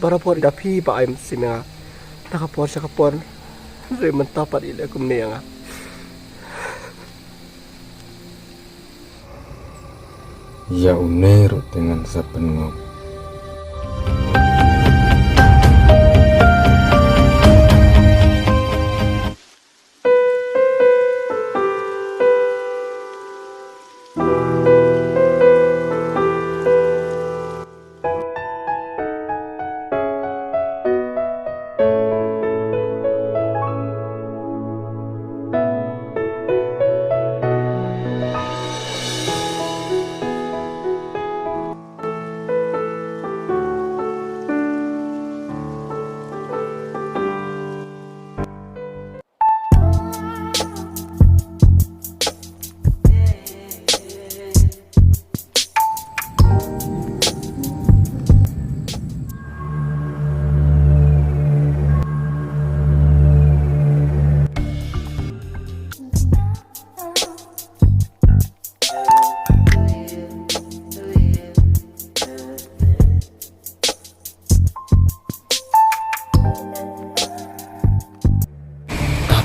para por da phi pa im singa nakapor sa kapor re mentapat ile kumne nga ya uneru dengan sapenngok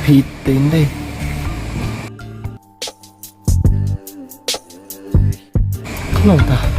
hitin deh kenapa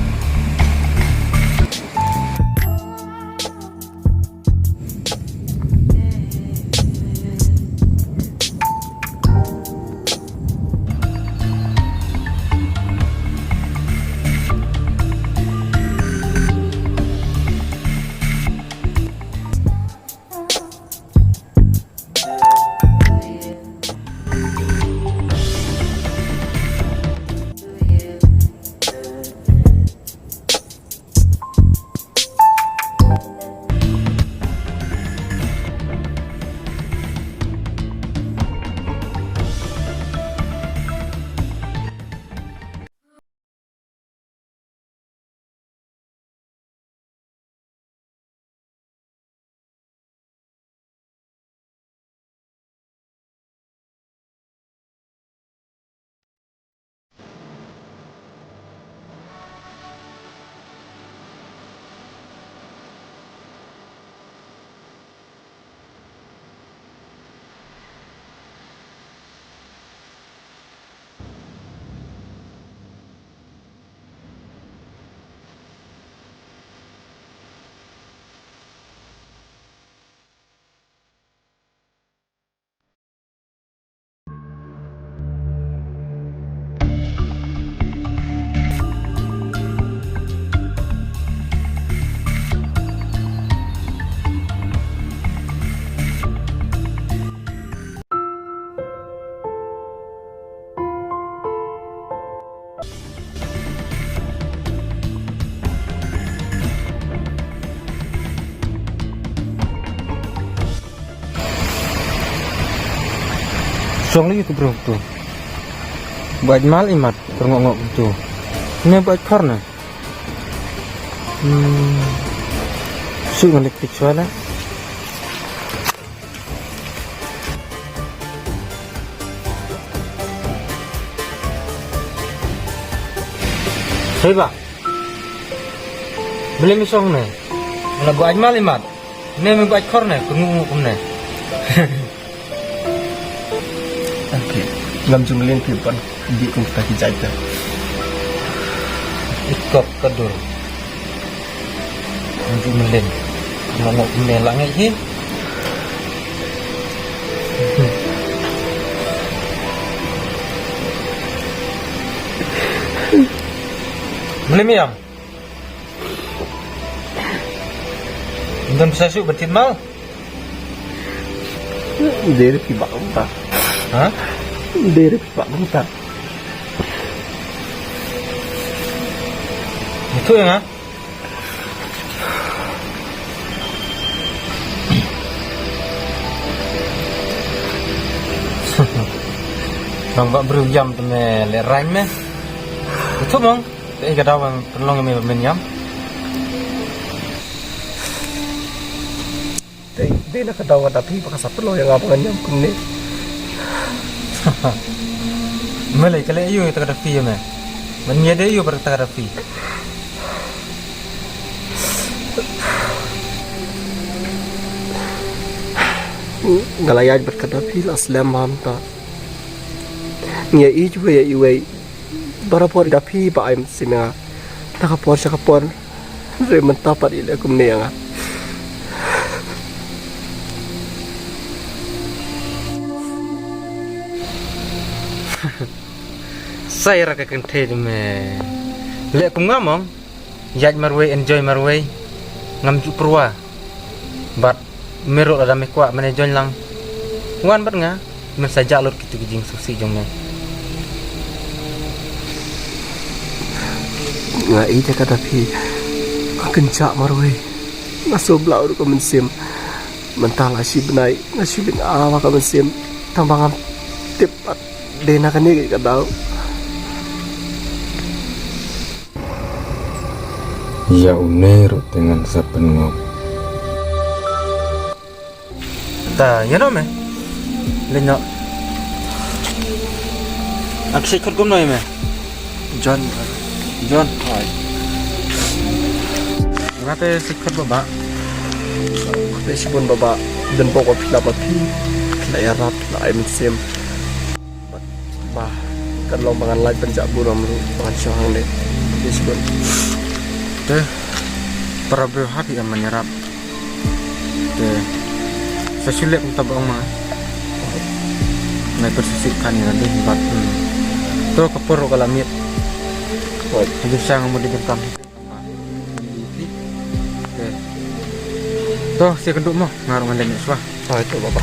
song lagi tu bro tu buat mal imat terngok-ngok tu ini buat korna suka nalik kecuali hei pak beli misong nih nak buat mal imat ini buat korna terngok-ngok nih okay ngam jumlin pipan di kung kita hijai ikop kedur untuk melin ngomong melangnya ini beli miam belum bisa sih betin mal dari pibak entah hah dari pibak entah itu ya nggak bang bak berujam teme lerai me itu bang kata bang penolong me menyam Di nak ketawa tapi pakasa perlu yang apa nyam kumne. Mulai kalau iyo itu kada fi me. Menyede iyo berkata kada fi. ngalayad berkata pil aslam mam ta ngia ijwe ya iwe barapor dapi ba im sina takapon sakapon re mentapat ile kum ne nga Saya raka kenthe me le kum ngamong yaj marwe enjoy marwe ngam ju perwa bat mero ada me kwa mane join lang wan bat nga men saja lor kitu kijing susi jong me nga ija kata pi kencak marwe ngaso blau ko mensim mental asi benai ngasi bin awa ka mensim tambangan tepat dena kan ni ka dau ya unero dengan saben ngop ta ya no me le no akshay khot kum noi me John hai ngate sikhat baba Resipun baba dan pokok pila papi pila yarat pila ay mensim bah kan lombangan lain penjak buram lu pangan syahang deh resipun teh para hati yang menyerap teh sesulit untuk bang mah naik persisikan ya nanti buat tuh kepuru kalamit buat bisa ngambil di jengkam tuh si kenduk mah ngaruh ngandeng iswah itu baba